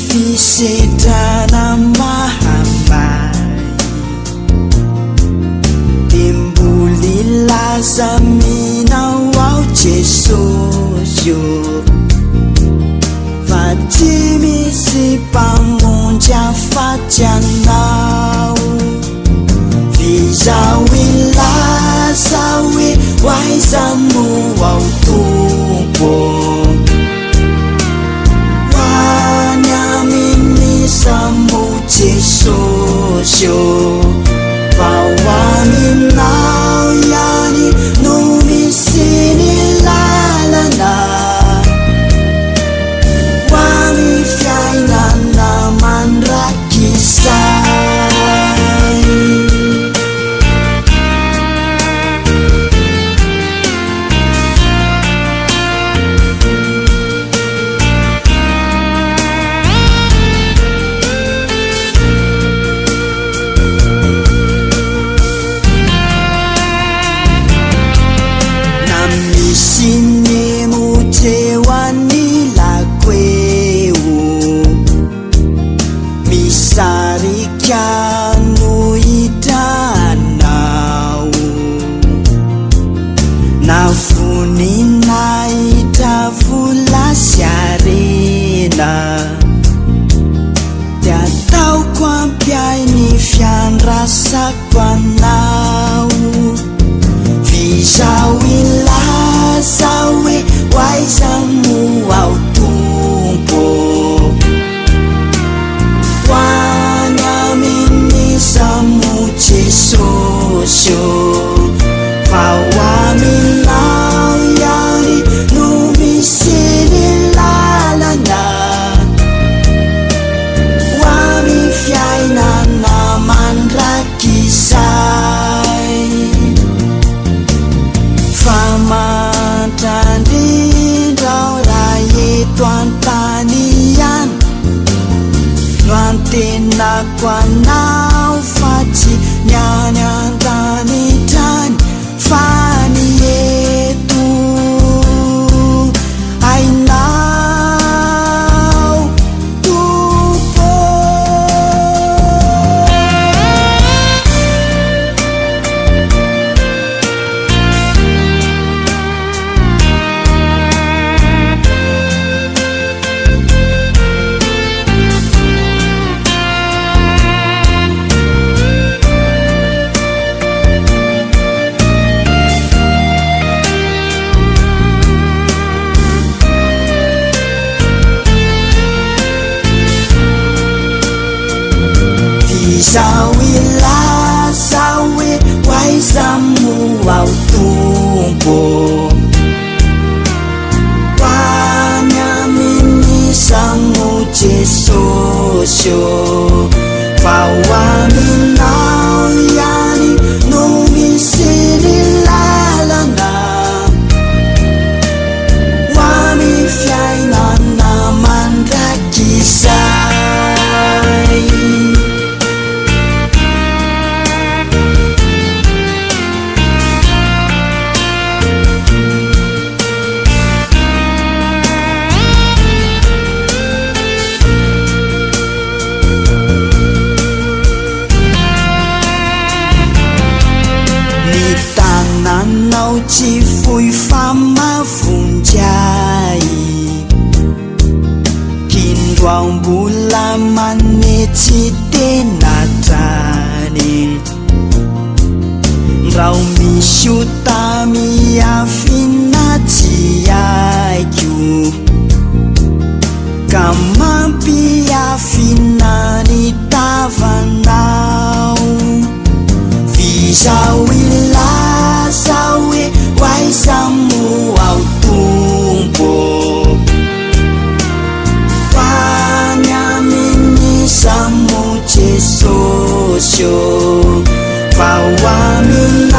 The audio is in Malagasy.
fisedrana mahamay Dimboly laza minao ao Jesosy fa tsy misy mpamonjy afatsy anao Vizao ilaza hoe hoaiza no ao tompo Hoany amin'isamo Jesosy fa ho aminao ihany no misy ny lalana Ho amin'ny fiainana mandrakizay Misarika no hitanao na voninahitra vola sy arena dia ataoko ampiay ny fiandrasako anao Vizao ilaza hoe hoaiza no ao tompo Hoany amin'isamo Jesosy fa ho aminao ihany no misy ny lalana Ho amin'ny fiainana mandrakizay fa mandrandrindra raha eto an-tany ihany no antenako anao fa tsy ny any an-tanitrany fa ny eto ainao tompo Vizao ilaza hoe hoaiza mo ao tompo Hoany amin'isamo Jesosy fa ho aminao ihany no misy ny lalana Ho amin'ny fiainana mandrakizay Tananao tsy foy fa mavonjay Kindroam-bola manetsy tena trany Rao misy ota miafina tsy aiko ka mampiafina ny tavanao Vizao ilaza hoe hoaiza mo ao tompo Hoany amin'isamo Jesosy fa ho aminao